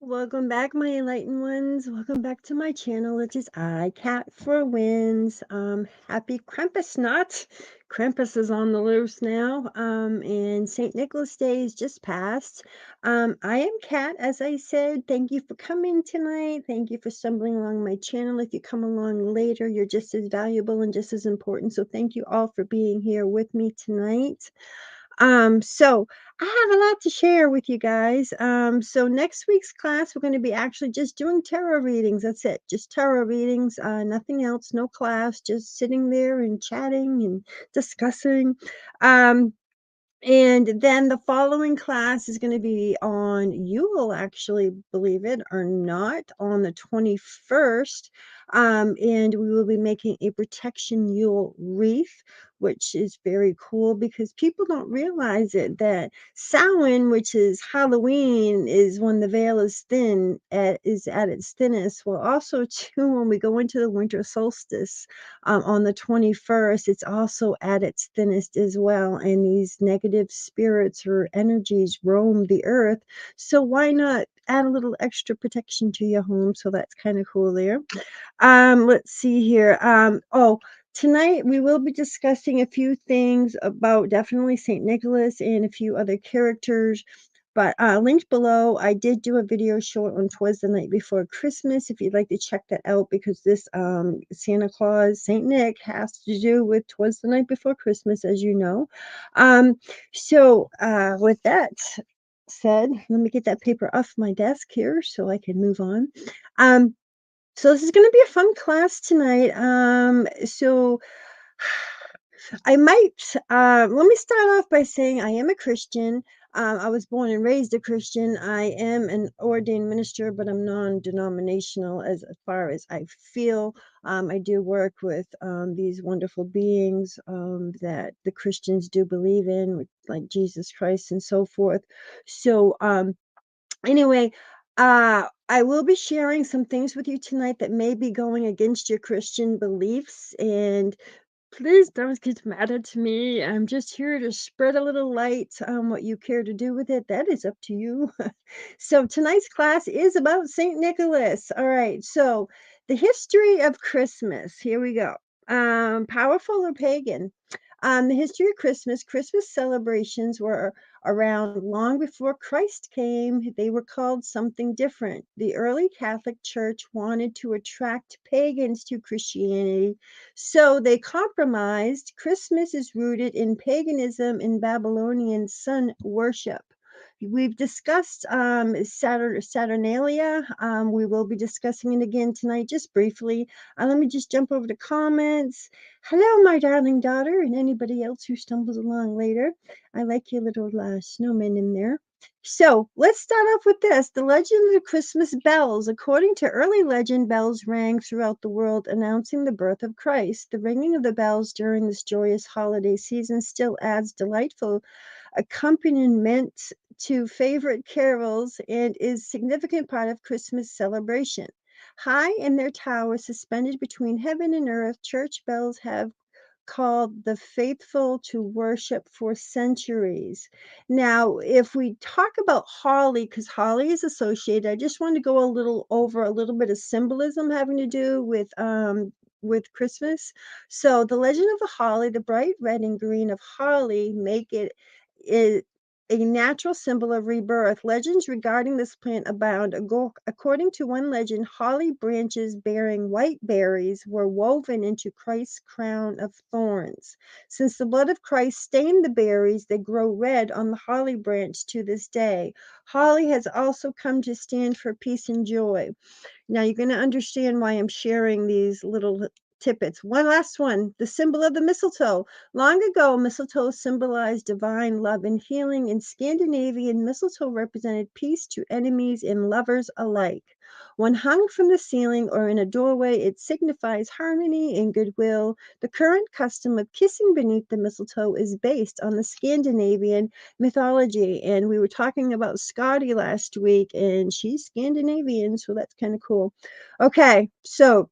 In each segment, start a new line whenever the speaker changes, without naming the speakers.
Welcome back, my enlightened ones. Welcome back to my channel, which is I Cat for Wins. Happy Krampusnacht. Krampus is on the loose now. And St. Nicholas Day is just passed. I am Cat, as I said. Thank you for coming tonight. Thank you for stumbling along my channel. If you come along later, you're just as valuable and just as important. So thank you all for being here with me tonight. So I have a lot to share with you guys. So next week's class, we're going to be actually just doing tarot readings. That's it, just tarot readings, nothing else, no class, just sitting there and chatting and discussing. Um, and then the following class is going to be on, you will actually, believe it or not, on the 21st. And we will be making a protection Yule wreath, which is very cool because people don't realize it that Samhain, which is Halloween, is when the veil is thin, is at its thinnest. Well, also too, when we go into the winter solstice, on the 21st, it's also at its thinnest as well. And these negative spirits or energies roam the earth. So why not add a little extra protection to your home? So that's kind of cool there. Let's see here. Tonight we will be discussing a few things about definitely St. Nicholas and a few other characters. But linked below, I did do a video short on Twas the Night Before Christmas, if you'd like to check that out, because this Santa Claus, Saint Nick, has to do with Twas the Night Before Christmas, as you know. With that said, let me get that paper off my desk here so I can move on. So this is going to be a fun class tonight. I might, let me start off by saying I am a Christian. I was born and raised a Christian. I am an ordained minister, but I'm non-denominational as far as I feel. I do work with these wonderful beings that the Christians do believe in, like Jesus Christ and so forth. So, anyway, I will be sharing some things with you tonight that may be going against your Christian beliefs, and please don't get mad at me. I'm just here to spread a little light on what you care to do with it. That is up to you. So tonight's class is about Saint Nicholas. All right. So the history of Christmas. Here we go. Powerful or pagan? The history of Christmas celebrations were around long before Christ came. They were called something different. The early Catholic Church wanted to attract pagans to Christianity, so they compromised. Christmas is rooted in paganism and Babylonian sun worship. We've discussed Saturnalia. We will be discussing it again tonight, just briefly. Let me just jump over to comments. Hello, my darling daughter, and anybody else who stumbles along later. I like your little snowman in there. So let's start off with this. The legend of the Christmas bells. According to early legend, bells rang throughout the world announcing the birth of Christ. The ringing of the bells during this joyous holiday season still adds delightful accompaniment to favorite carols and is significant part of Christmas celebration. High in their towers, suspended between heaven and earth, church bells have called the faithful to worship for centuries. Now, if we talk about holly, because holly is associated, I just want to go a little over a little bit of symbolism having to do with Christmas. So the legend of the holly, the bright red and green of holly make it a natural symbol of rebirth. Legends regarding this plant abound. According to one legend, holly branches bearing white berries were woven into Christ's crown of thorns. Since the blood of Christ stained the berries, they grow red on the holly branch to this day. Holly has also come to stand for peace and joy. Now you're going to understand why I'm sharing these little tidbits. One last one, the symbol of the mistletoe. Long ago, mistletoe symbolized divine love and healing. In Scandinavian, mistletoe represented peace to enemies and lovers alike. When hung from the ceiling or in a doorway, it signifies harmony and goodwill. The current custom of kissing beneath the mistletoe is based on the Scandinavian mythology. And we were talking about Scotty last week, and she's Scandinavian, so that's kind of cool. Okay, so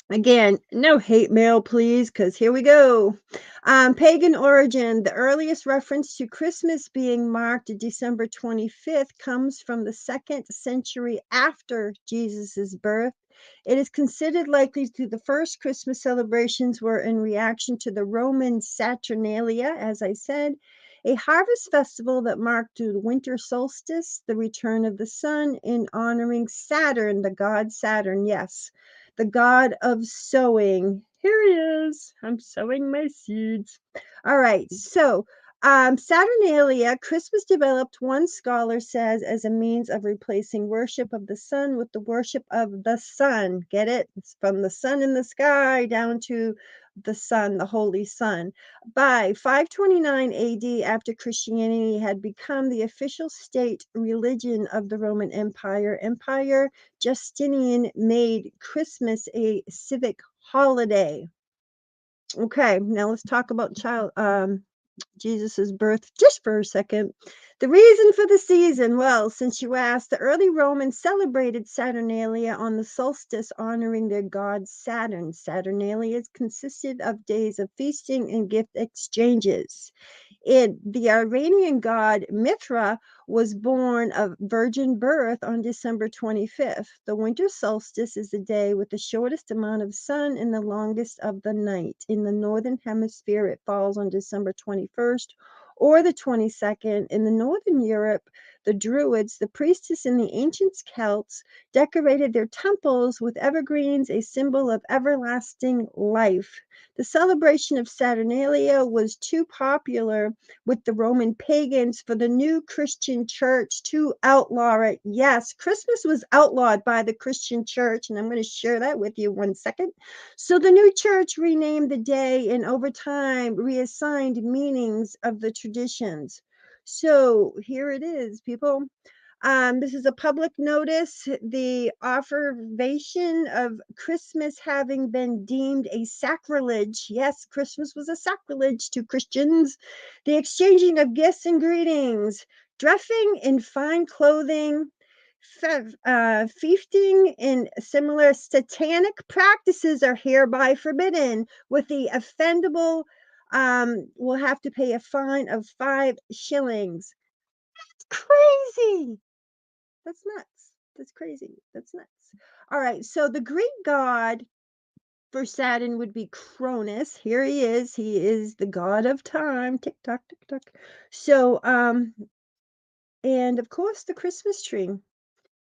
Again, no hate mail, please, because here we go. Pagan origin. The earliest reference to Christmas being marked December 25th comes from the 2nd century after Jesus' birth. It is considered likely to the first Christmas celebrations were in reaction to the Roman Saturnalia, as I said, a harvest festival that marked the winter solstice, the return of the sun, in honoring Saturn, the god Saturn. Yes, the god of sowing. Here he is. I'm sowing my seeds. All right. So, Saturnalia, Christmas developed, one scholar says, as a means of replacing worship of the sun with the worship of the sun. Get it? It's from the sun in the sky down to the sun, the holy sun. By 529 AD, after Christianity had become the official state religion of the Roman Empire, Justinian made Christmas a civic holiday. Okay, now let's talk about Jesus's birth just for a second. The reason for the season, well, since you asked, the early Romans celebrated Saturnalia on the solstice, honoring their god Saturn. Saturnalia consisted of days of feasting and gift exchanges. The Iranian god Mithra was born of virgin birth on December 25th. The winter solstice is the day with the shortest amount of sun and the longest of the night. In the northern hemisphere, it falls on December 21st or the 22nd. In the northern Europe, the Druids, the priestess, and the ancient Celts decorated their temples with evergreens, a symbol of everlasting life. The celebration of Saturnalia was too popular with the Roman pagans for the new Christian church to outlaw it. Yes, Christmas was outlawed by the Christian church, and I'm going to share that with you one second. So the new church renamed the day and over time reassigned meanings of the traditions. So here it is, people. This is a public notice. The observation of Christmas having been deemed a sacrilege. Yes, Christmas was a sacrilege to Christians. The exchanging of gifts and greetings, dressing in fine clothing, feasting and similar satanic practices are hereby forbidden, with the offendable will have to pay a fine of 5 shillings. Crazy. That's nuts. That's crazy. That's nuts. All right. So the Greek god for Saturn would be Cronus. Here he is. He is the god of time. Tick tock, tick tock. So, and of course, the Christmas tree.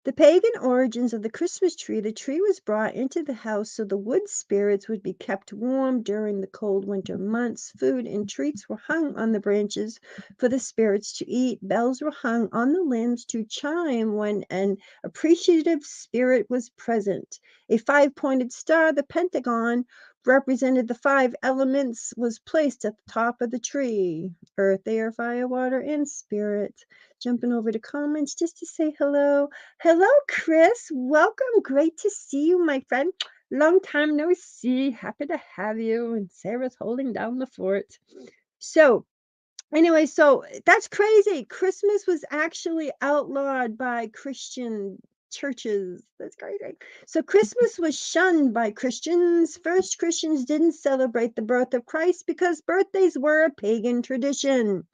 The pagan origins of the Christmas tree. The tree was brought into the house so the wood spirits would be kept warm during the cold winter months. Food and treats were hung on the branches for the spirits to eat. Bells were hung on the limbs to chime when an appreciative spirit was present. A 5-pointed star, the pentagon, represented the 5 elements, was placed at the top of the tree: earth, air, fire, water, and spirit. Jumping over to comments just to say hello. Hello, Chris. Welcome. Great to see you, my friend. Long time no see. Happy to have you. And Sarah's holding down the fort. So, anyway, so that's crazy. Christmas was actually outlawed by Christian churches. That's crazy. So Christmas was shunned by Christians. First, Christians didn't celebrate the birth of Christ because birthdays were a pagan tradition.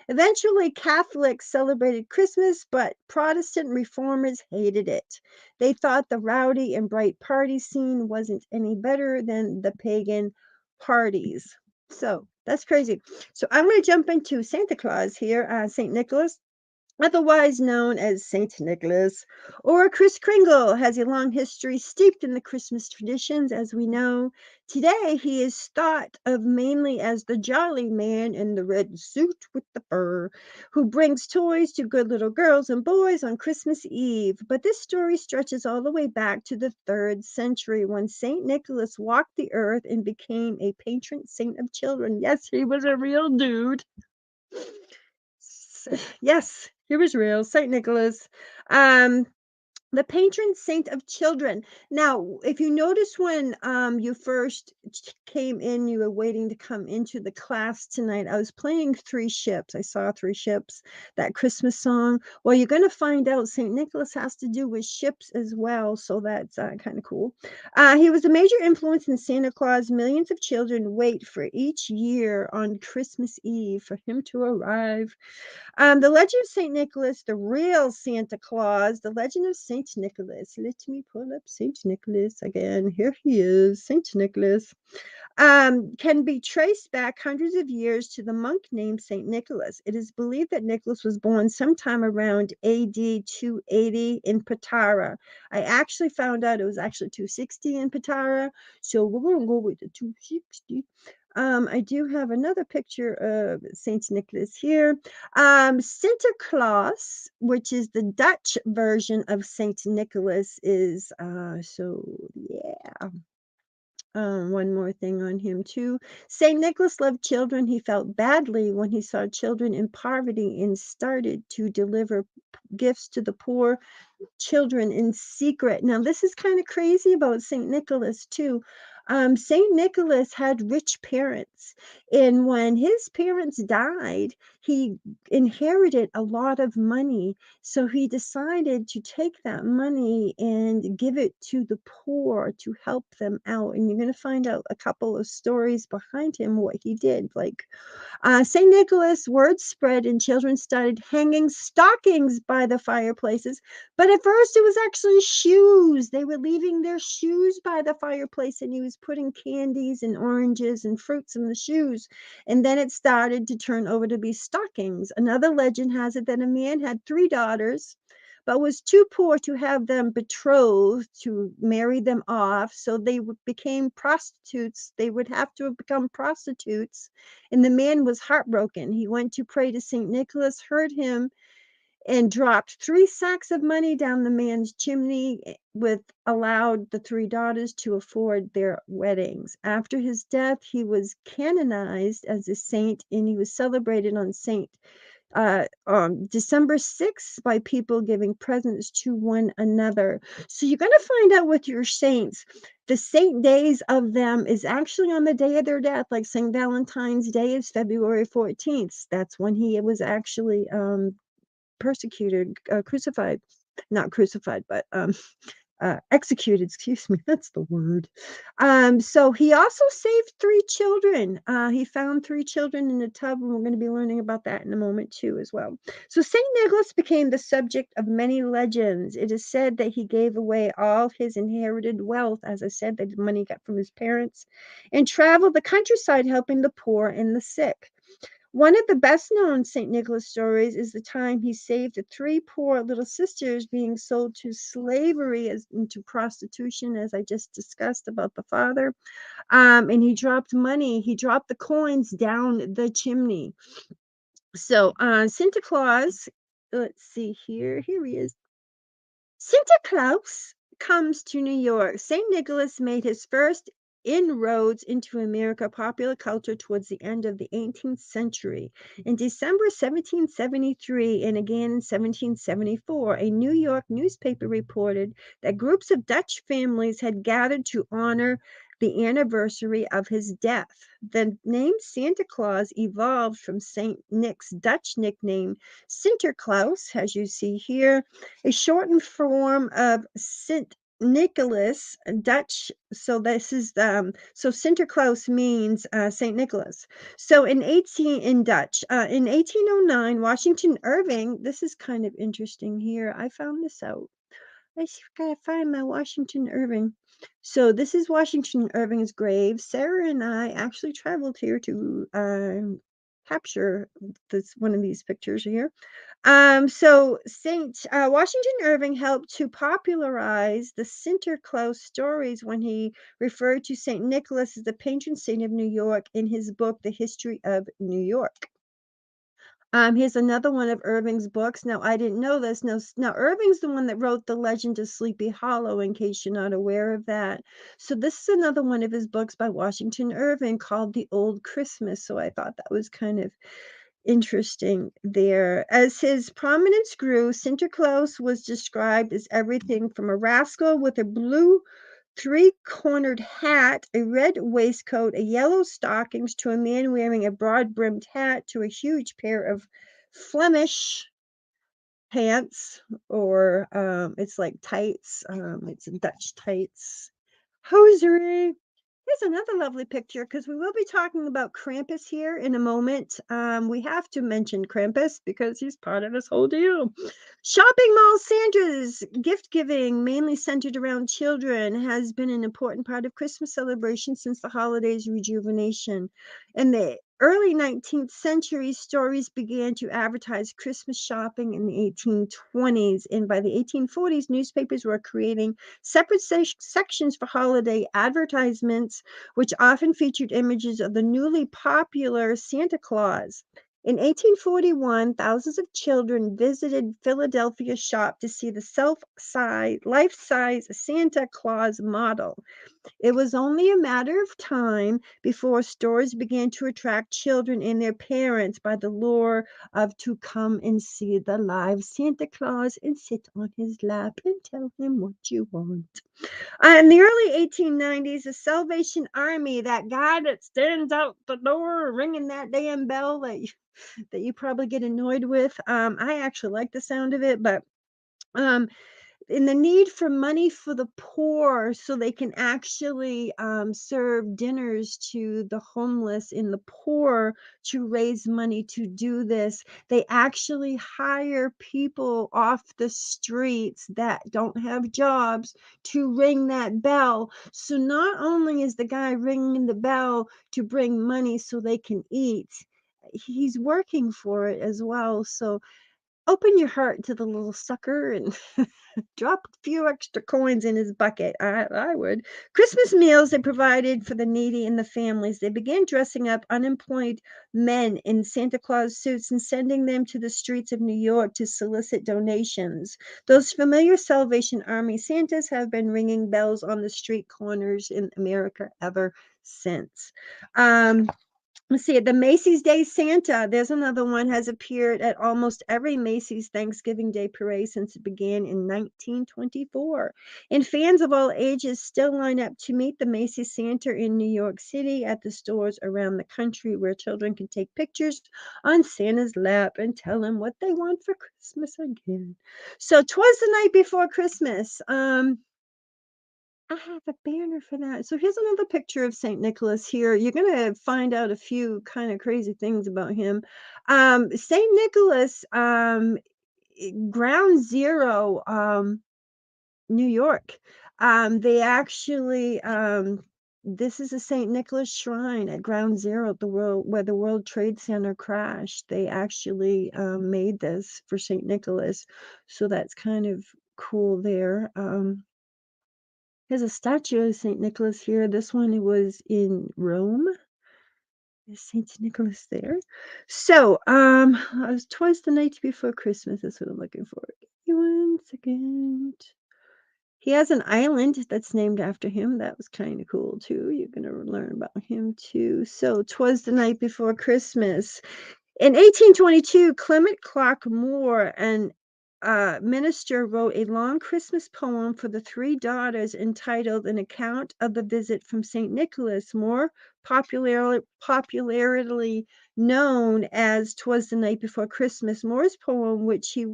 Eventually, Catholics celebrated Christmas, but Protestant reformers hated it. They thought the rowdy and bright party scene wasn't any better than the pagan parties. So that's crazy. So I'm going to jump into Santa Claus here, St. Nicholas, otherwise known as Saint Nicholas, or Kris Kringle, has a long history steeped in the Christmas traditions, as we know. Today, he is thought of mainly as the jolly man in the red suit with the fur, who brings toys to good little girls and boys on Christmas Eve. But this story stretches all the way back to the 3rd century, when Saint Nicholas walked the earth and became a patron saint of children. Yes, he was a real dude. Yes, he was real, Saint Nicholas. Um, The patron saint of children. Now, if you notice when you first came in, you were waiting to come into the class tonight. I was playing Three Ships. I saw Three Ships, that Christmas song. Well, you're going to find out St. Nicholas has to do with ships as well. So that's kind of cool. He was a major influence in Santa Claus. Millions of children wait for each year on Christmas Eve for him to arrive. The legend of Saint Nicholas, the real Santa Claus, the legend of Saint Nicholas. Let me pull up Saint Nicholas again. Here he is, Saint Nicholas. Can be traced back hundreds of years to the monk named Saint Nicholas. It is believed that Nicholas was born sometime around AD 280 in Patara. I actually found out it was actually 260 in Patara, so we're going to go with the 260. I do have another picture of Saint Nicholas here. Santa Claus, which is the Dutch version of Saint Nicholas, is yeah. One more thing on him too. Saint Nicholas loved children. He felt badly when he saw children in poverty and started to deliver gifts to the poor children in secret. Now, this is kind of crazy about St. Nicholas, too. St. Nicholas had rich parents, and when his parents died, he inherited a lot of money. So he decided to take that money and give it to the poor to help them out. And you're going to find out a couple of stories behind him, what he did. Like St. Nicholas, word spread, and children started hanging stockings by the fireplaces. But at first, it was actually shoes. They were leaving their shoes by the fireplace, and he was putting candies and oranges and fruits in the shoes. And then it started to turn over to be stockings. Another legend has it that a man had three daughters, but was too poor to have them betrothed to marry them off. So they became prostitutes. They would have to have become prostitutes. And the man was heartbroken. He went to pray to St. Nicholas, heard him, and dropped 3 sacks of money down the man's chimney, with allowed the three daughters to afford their weddings. After his death, he was canonized as a saint, and he was celebrated on December 6th by people giving presents to one another. So you're going to find out with your saints. The saint days of them is actually on the day of their death, like St. Valentine's Day is February 14th. That's when he was actually persecuted, crucified, not crucified, but executed, excuse me, that's the word. So he also saved three children. He found three children in a tub, and we're going to be learning about that in a moment too as well. So Saint Nicholas became the subject of many legends. It is said that he gave away all his inherited wealth, as I said, that money he got from his parents, and traveled the countryside helping the poor and the sick. One of the best known St. Nicholas stories is the time he saved the three poor little sisters being sold to slavery, as into prostitution, as I just discussed about the father. And he dropped money, he dropped the coins down the chimney. So Santa Claus, let's see here he is. Santa Claus comes to New York. St. Nicholas made his first inroads into American popular culture towards the end of the 18th century. In December 1773 and again in 1774, a New York newspaper reported that groups of Dutch families had gathered to honor the anniversary of his death. The name Santa Claus evolved from St. Nick's Dutch nickname Sinterklaas, as you see here, a shortened form of Sint Nicholas, Dutch. So this is so Sinterklaas means Saint Nicholas. So in Dutch, in 1809, Washington Irving. This is kind of interesting here. I found this out. I gotta find my Washington Irving. So this is Washington Irving's grave. Sarah and I actually traveled here to capture this one of these pictures here. So Saint Washington Irving helped to popularize the Sinterklaas stories when he referred to Saint Nicholas as the patron saint of New York in his book, The History of New York. Here's another one of Irving's books. Now, I didn't know this. Now Irving's the one that wrote The Legend of Sleepy Hollow, in case you're not aware of that. So this is another one of his books by Washington Irving called The Old Christmas. So I thought that was kind of interesting there. As his prominence grew, Santa Claus was described as everything from a rascal with a blue three-cornered hat, a red waistcoat, a yellow stockings, to a man wearing a broad-brimmed hat, to a huge pair of Flemish pants, or it's like tights. It's Dutch tights. Hosiery. Here's another lovely picture because we will be talking about Krampus here in a moment. We have to mention Krampus because he's part of this whole deal. Shopping mall Santa's gift giving, mainly centered around children, has been an important part of Christmas celebration since the holiday's rejuvenation. In the early 19th century, stories began to advertise Christmas shopping in the 1820s, and by the 1840s, newspapers were creating separate sections for holiday advertisements, which often featured images of the newly popular Santa Claus. In 1841, thousands of children visited Philadelphia shop to see the life-size Santa Claus model. It was only a matter of time before stores began to attract children and their parents by the lure of to come and see the live Santa Claus and sit on his lap and tell him what you want. In the early 1890s, the Salvation Army, that guy that stands out the door ringing that damn bell that you probably get annoyed with. I actually like the sound of it, but um, in the need for money for the poor so they can actually serve dinners to the homeless and the poor to raise money to do this, they actually hire people off the streets that don't have jobs to ring that bell. So not only is the guy ringing the bell to bring money so they can eat, he's working for it as well. So open your heart to the little sucker and drop a few extra coins in his bucket. I would. Christmas meals they provided for the needy and the families. They began dressing up unemployed men in Santa Claus suits and sending them to the streets of New York to solicit donations. Those familiar Salvation Army Santas have been ringing bells on the street corners in America ever since. Let's see, the Macy's Day Santa, there's another one, has appeared at almost every Macy's Thanksgiving Day parade since it began in 1924. And fans of all ages still line up to meet the Macy's Santa in New York City at the stores around the country where children can take pictures on Santa's lap and tell him what they want for Christmas again. So, 'Twas the Night Before Christmas. I have a banner for that. So here's another picture of Saint Nicholas here. You're gonna find out a few kind of crazy things about him. Saint Nicholas, Ground Zero, New York. They actually, this is a Saint Nicholas shrine at Ground Zero, the world where the World Trade Center crashed. They actually made this for Saint Nicholas, so that's kind of cool there. There's a statue of Saint Nicholas here. This one was in Rome. Is Saint Nicholas there? So, I was twice the night before Christmas. That's what I'm looking for. Give me 1 second. He has an island that's named after him. That was kind of cool too. You're gonna learn about him too. So, 'Twas the Night Before Christmas. In 1822, Clement Clark Moore, an minister, wrote a long Christmas poem for the three daughters entitled An Account of the Visit from St. Nicholas, more popularly known as "'Twas the Night Before Christmas." Moore's poem, which he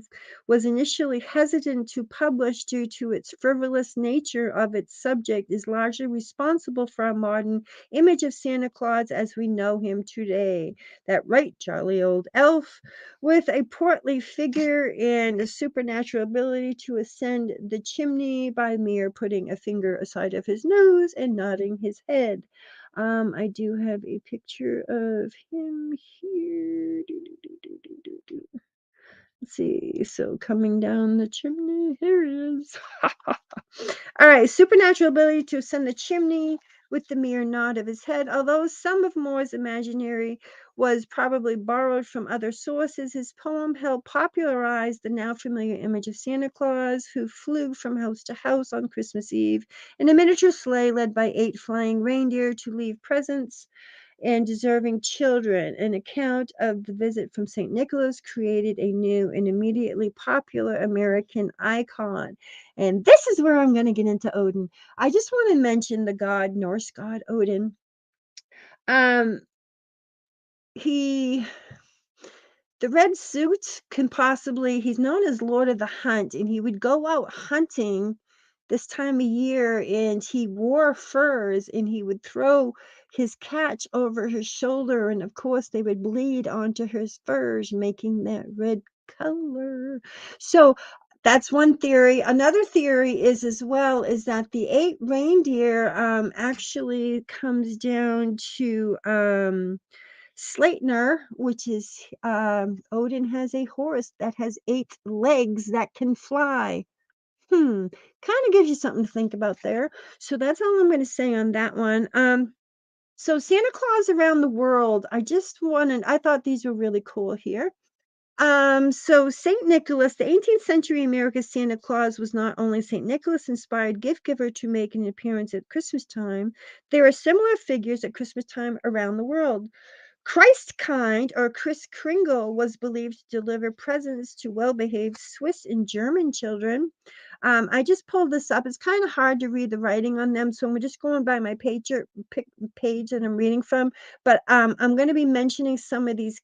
was initially hesitant to publish due to its frivolous nature of its subject, is largely responsible for our modern image of Santa Claus as we know him today. That right, jolly old elf, with a portly figure and a supernatural ability to ascend the chimney by mere putting a finger aside of his nose and nodding his head. I do have a picture of him here. Let's see. So coming down the chimney, here he is. All right, supernatural ability to ascend the chimney with the mere nod of his head. Although some of Moore's imaginary was probably borrowed from other sources, his poem helped popularize the now familiar image of Santa Claus, who flew from house to house on Christmas Eve in a miniature sleigh led by 8 flying reindeer to leave presents and deserving children. An account of the visit from St. Nicholas created a new and immediately popular American icon. And this is where I'm going to get into Odin. I just want to mention the god, Norse god Odin. Um, he The red suit can possibly he's known as Lord of the Hunt, and he would go out hunting this time of year, and he wore furs, and he would throw his catch over his shoulder, and of course they would bleed onto his furs, making that red color. So that's one theory. Another theory is as well is that the eight reindeer actually comes down to Sleipnir, which is Odin has a horse that has 8 legs that can fly. Kind of gives you something to think about there. So that's all I'm going to say on that one. So Santa Claus around the world. I thought these were really cool here. So Saint Nicholas, the 18th century America's Santa Claus was not only Saint Nicholas inspired gift giver to make an appearance at Christmas time, there are similar figures at Christmas time around the world. Christkind, or Kris Kringle, was believed to deliver presents to well behaved Swiss and German children. I just pulled this up. It's kind of hard to read the writing on them, so I'm just going by my page that I'm reading from. But I'm going to be mentioning some of these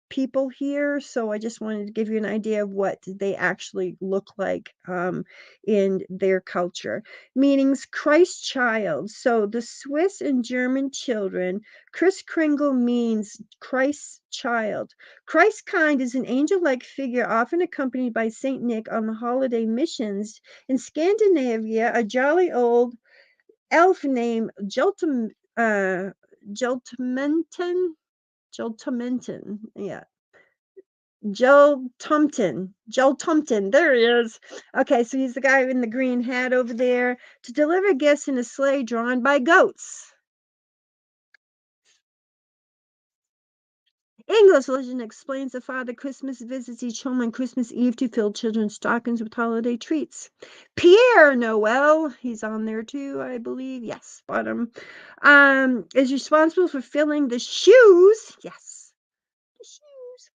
people here, so I just wanted to give you an idea of what they actually look like in their culture. Meanings Christ child. So the Swiss and German children, Kris Kringle means Christ's child. Christ kind is an angel-like figure often accompanied by Saint Nick on the holiday missions. In Scandinavia, a jolly old elf named Joltmenton, yeah, Joe Tumpton, there he is. Okay, so he's the guy in the green hat over there to deliver gifts in a sleigh drawn by goats. English legend explains the Father Christmas visits each home on Christmas Eve to fill children's stockings with holiday treats. Pierre Noel, he's on there too, I believe. Yes, bottom. Is responsible for filling the shoes. Yes, the shoes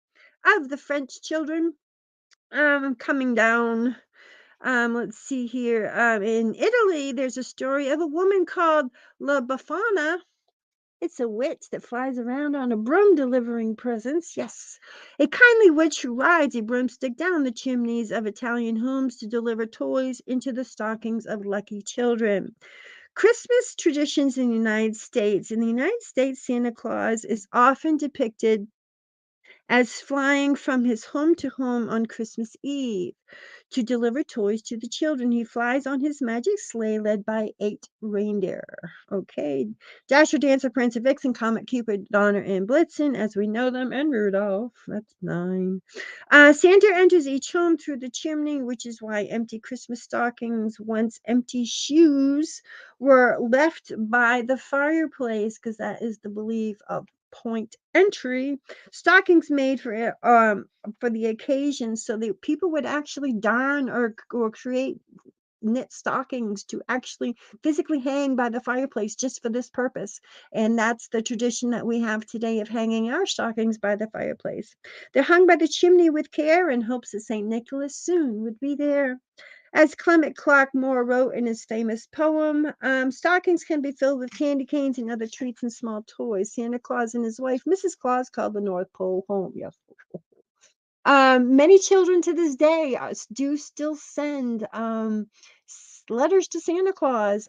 of the French children. Coming down. Let's see here. In Italy, there's a story of a woman called La Befana. It's a witch that flies around on a broom delivering presents. Yes. A kindly witch who rides a broomstick down the chimneys of Italian homes to deliver toys into the stockings of lucky children. Christmas traditions in the United States. In the United States, Santa Claus is often depicted as flying from his home to home on Christmas Eve to deliver toys to the children. He flies on his magic sleigh led by 8 reindeer. Okay. Dasher, Dancer, Prancer, Vixen, Comet, Cupid, Donner, and Blitzen, as we know them, and Rudolph. That's 9. Santa enters each home through the chimney, which is why empty Christmas stockings, once empty shoes, were left by the fireplace, because that is the belief of point entry. Stockings made for the occasion, so that people would actually darn or create knit stockings to actually physically hang by the fireplace just for this purpose. And that's the tradition that we have today of hanging our stockings by the fireplace. They're hung by the chimney with care in hopes that St. Nicholas soon would be there. As Clement Clark Moore wrote in his famous poem, stockings can be filled with candy canes and other treats and small toys. Santa Claus and his wife, Mrs. Claus, called the North Pole home. Yes. Many children to this day do still send letters to Santa Claus.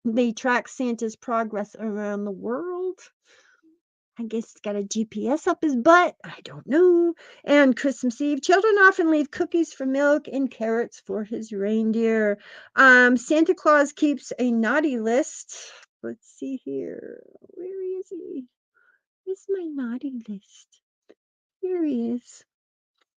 They track Santa's progress around the world. I guess it's got a GPS up his butt. I don't know. And Christmas Eve, children often leave cookies for milk and carrots for his reindeer. Santa Claus keeps a naughty list. Let's see here. Where is he? Where's my naughty list? Here he is.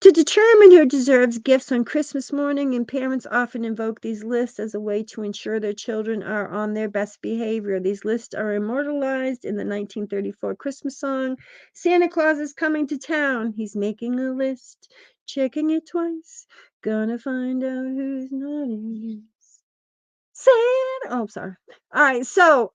To determine who deserves gifts on Christmas morning, and parents often invoke these lists as a way to ensure their children are on their best behavior. These lists are immortalized in the 1934 Christmas song, Santa Claus is coming to town. He's making a list, checking it twice, gonna find out who's naughty. Santa. Oh, sorry. All right, so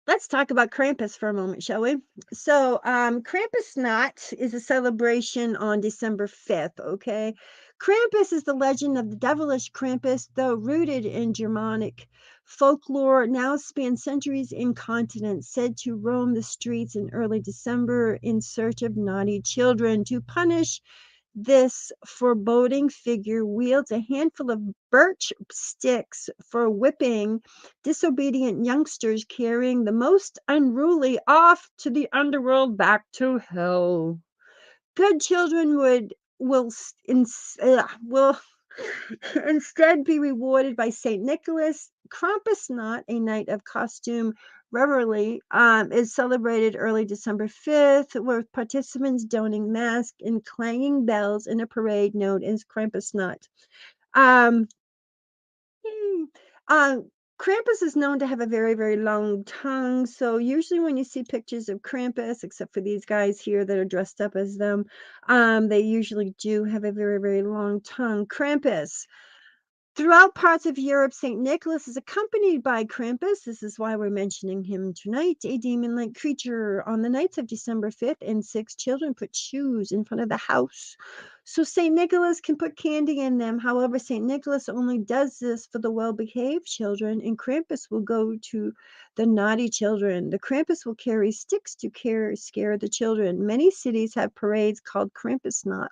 Let's talk about Krampus for a moment, shall we? So, Krampusnacht is a celebration on December 5th, okay? Krampus is the legend of the devilish Krampus, though rooted in Germanic folklore, now spans centuries and continents, said to roam the streets in early December in search of naughty children to punish. This foreboding figure wields a handful of birch sticks for whipping disobedient youngsters, carrying the most unruly off to the underworld back to hell. Good children will instead be rewarded by Saint Nicholas. Krampusnacht, a night of costume revelry, is celebrated early December 5th, with participants donning masks and clanging bells in a parade known as Krampusnacht. Um, Hmm. Uh, Krampus is known to have a very, very long tongue. So usually when you see pictures of Krampus, except for these guys here that are dressed up as them, they usually do have a very, very long tongue. Krampus. Throughout parts of Europe, St. Nicholas is accompanied by Krampus. This is why we're mentioning him tonight, a demon like creature. On the nights of December 5th and 6th, children put shoes in front of the house so St. Nicholas can put candy in them. However, St. Nicholas only does this for the well behaved children, and Krampus will go to the naughty children. The Krampus will carry sticks to scare the children. Many cities have parades called Krampusnacht,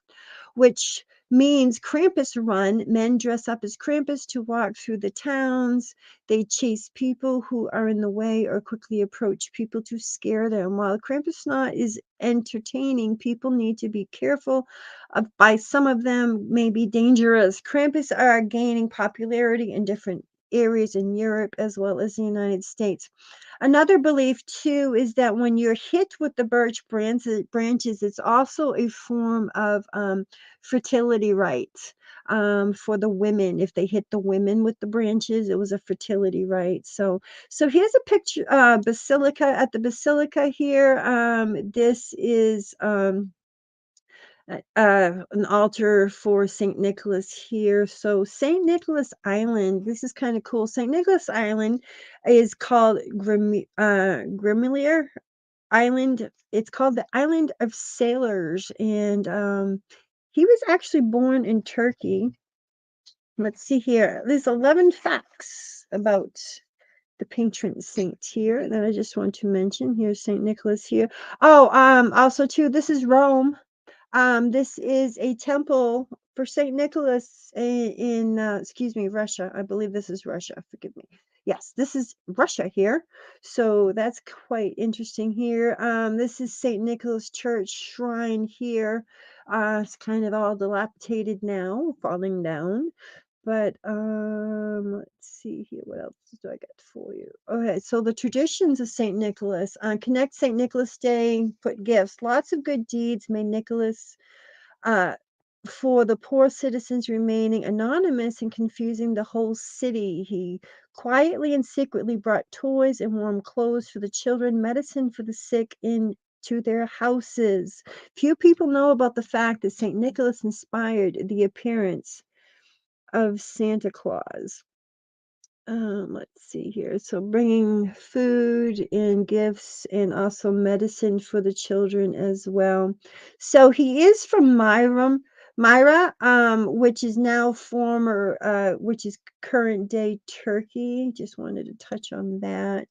which means Krampus Run. Men dress up as Krampus to walk through the towns. They chase people who are in the way or quickly approach people to scare them. While Krampusnacht is entertaining, people need to be careful. By some of them may be dangerous. Krampus are gaining popularity in different areas in Europe as well as the United States. Another belief too is that when you're hit with the branches, it's also a form of fertility rites for the women. If they hit the women with the branches, it was a fertility rite. So here's a picture, basilica at the basilica here. This is an altar for Saint Nicholas here. So Saint Nicholas Island, this is kind of cool. Saint Nicholas Island is called Grimelier Island. It's called the Island of Sailors, and he was actually born in Turkey. Let's see here. There's 11 facts about the patron saint here that I just want to mention. Here's Saint Nicholas here. Oh, also too, this is Rome. This is a temple for Saint Nicholas in excuse me, Russia. I believe this is Russia. Forgive me. Yes, this is Russia here. So that's quite interesting here. This is Saint Nicholas Church shrine here. It's kind of all dilapidated now, falling down. But let's see here. What else do I got for you? Okay, so the traditions of Saint Nicholas. Connect Saint Nicholas Day, put gifts, lots of good deeds. May Nicholas uh, for the poor citizens remaining anonymous and confusing the whole city. He quietly and secretly brought toys and warm clothes for the children, medicine for the sick into their houses. Few people know about the fact that St. Nicholas inspired the appearance of Santa Claus. Let's see here. So bringing food and gifts and also medicine for the children as well. So he is from Myra, which is now which is current day Turkey. Just wanted to touch on that.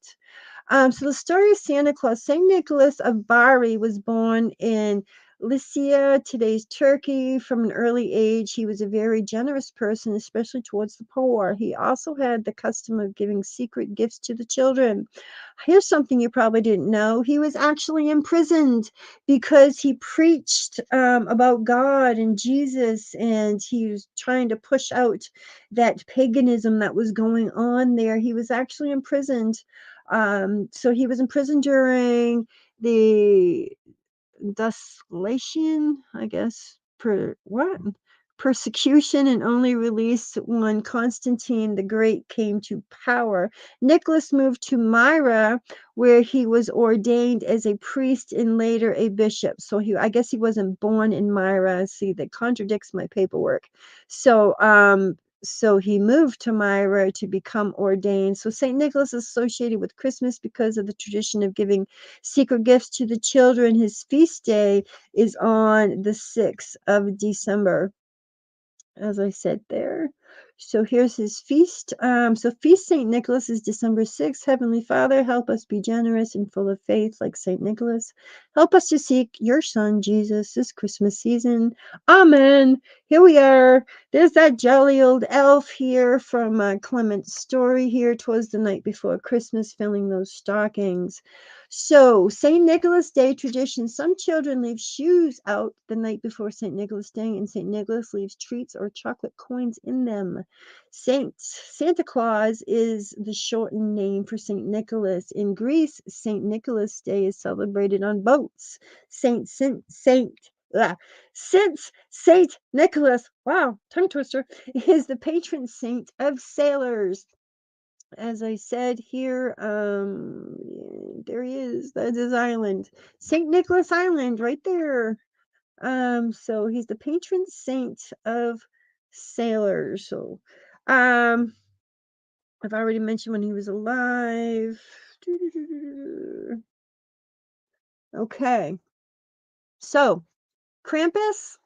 So the story of Santa Claus, Saint Nicholas of Bari was born in Lycia, today's Turkey. From an early age, he was a very generous person, especially towards the poor. He also had the custom of giving secret gifts to the children. Here's something you probably didn't know. He was actually imprisoned because he preached about God and Jesus, and he was trying to push out that paganism that was going on there. He was actually imprisoned. So he was imprisoned during the desolation, I guess, persecution, and only released when Constantine the Great came to power. Nicholas moved to Myra, where he was ordained as a priest and later a bishop. So I guess he wasn't born in Myra. See, that contradicts my paperwork. So So he moved to Myra to become ordained. So St. Nicholas is associated with Christmas because of the tradition of giving secret gifts to the children. His feast day is on the 6th of December, as I said there. So here's his feast. So Feast St. Nicholas is December 6th. Heavenly Father, help us be generous and full of faith like St. Nicholas. Help us to seek your son, Jesus, this Christmas season. Amen. Here we are. There's that jolly old elf here from Clement's story here. 'Twas the night before Christmas, filling those stockings. So, St. Nicholas Day tradition. Some children leave shoes out the night before St. Nicholas Day, and St. Nicholas leaves treats or chocolate coins in them. Santa Claus is the shortened name for St. Nicholas. In Greece, St. Nicholas Day is celebrated on boats. Since Saint Nicholas, wow, tongue twister, is the patron saint of sailors. As I said here, there he is. That's his island, St. Nicholas Island, right there. So he's the patron saint of sailors. So, I've already mentioned when he was alive. Okay, so Krampus,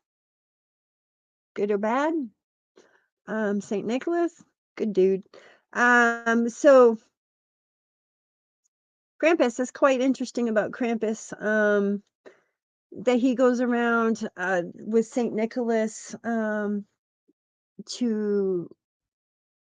good or bad? St. Nicholas, good dude. So Krampus is quite interesting about Krampus. That he goes around with St. Nicholas to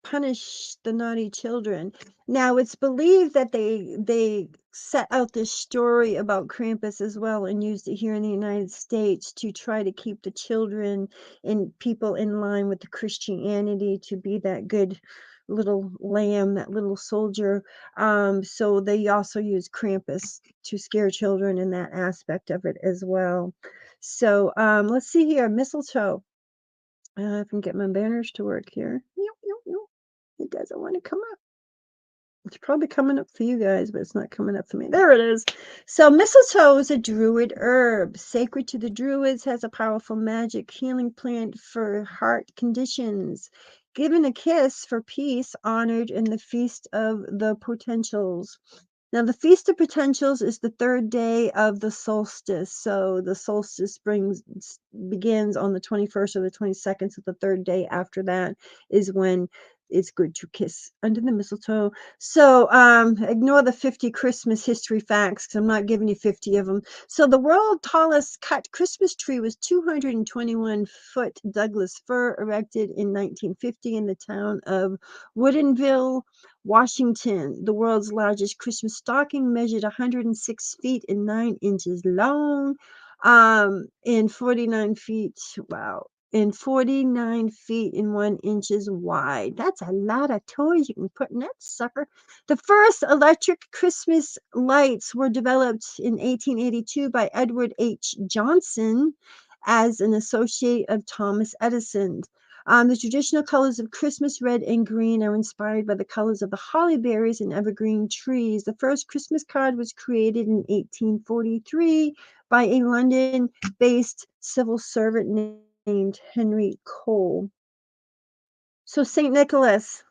punish the naughty children. Now it's believed that they set out this story about Krampus as well and used it here in the United States to try to keep the children and people in line with the Christianity to be that good little lamb, that little soldier. So they also use Krampus to scare children in that aspect of it as well. So let's see here, mistletoe. If I can get my banners to work here. It doesn't want to come up. It's probably coming up for you guys, but it's not coming up for me. There it is. So mistletoe is a druid herb. Sacred to the druids, has a powerful magic healing plant for heart conditions. Given a kiss for peace, honored in the Feast of the Potentials. Now, the Feast of Potentials is the third day of the solstice. So the solstice begins on the 21st or the 22nd. So the third day after that is when it's good to kiss under the mistletoe. So ignore the 50 Christmas history facts because I'm not giving you 50 of them. So the world's tallest cut Christmas tree was 221-foot Douglas fir, erected in 1950 in the town of Woodinville, Washington. The world's largest Christmas stocking measured 106 feet and 9 inches long, and 49 feet. Wow. And 49 feet and 1 inches wide. That's a lot of toys you can put in that sucker. The first electric Christmas lights were developed in 1882 by Edward H. Johnson as an associate of Thomas Edison. The traditional colors of Christmas, red and green, are inspired by the colors of the holly berries and evergreen trees. The first Christmas card was created in 1843 by a London-based civil servant named Henry Cole. So St. Nicholas,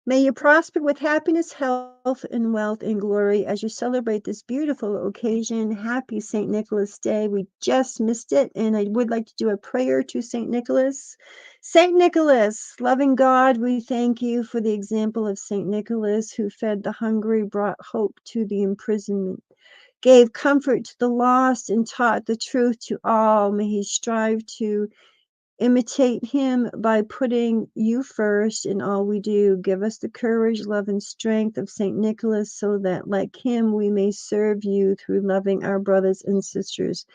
may you prosper with happiness, health, and wealth and glory as you celebrate this beautiful occasion. Happy St. Nicholas Day. We just missed it, and I would like to do a prayer to St. Nicholas. St. Nicholas, loving God, we thank you for the example of St. Nicholas, who fed the hungry, brought hope to the imprisonment, gave comfort to the lost, and taught the truth to all. May he strive to imitate him by putting you first in all we do. Give us the courage, love, and strength of St. Nicholas so that, like him, we may serve you through loving our brothers and sisters.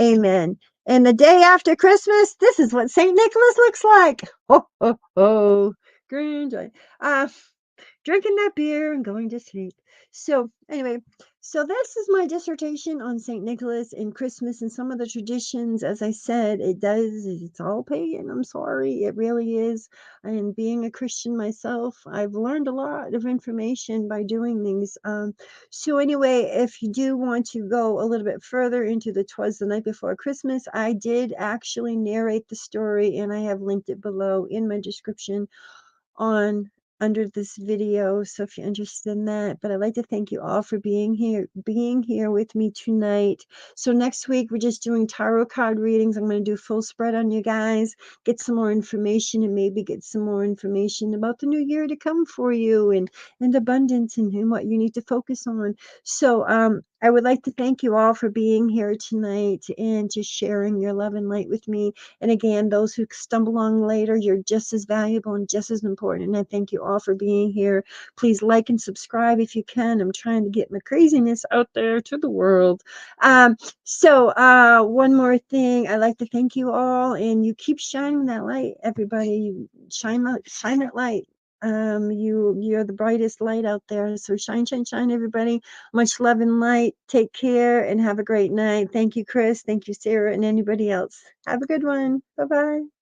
Amen. And the day after Christmas, this is what St. Nicholas looks like. Ho, ho, ho. Grand joy. Drinking that beer and going to sleep. So, anyway, So this is my dissertation on Saint Nicholas and Christmas and some of the traditions. As I said, it's all pagan. I'm sorry, it really is. And being a Christian myself, I've learned a lot of information by doing these. So anyway, if you do want to go a little bit further into the Twas the Night Before Christmas, I did actually narrate the story, and I have linked it below in my description on under this video, so if you're interested in that. But I'd like to thank you all for being here with me tonight. So next week we're just doing tarot card readings. I'm going to do full spread on you guys, get some more information, and maybe get some more information about the new year to come for you, and abundance, and what you need to focus on. So I would like to thank you all for being here tonight and just sharing your love and light with me. And again, those who stumble along later, you're just as valuable and just as important. And I thank you all for being here. Please like and subscribe if you can. I'm trying to get my craziness out there to the world. One more thing, I'd like to thank you all, and you keep shining that light, everybody. You shine that light. You're the brightest light out there. So shine, shine, shine, everybody. Much love and light. Take care and have a great night. Thank you, Chris. Thank you, Sarah, and anybody else. Have a good one. Bye bye.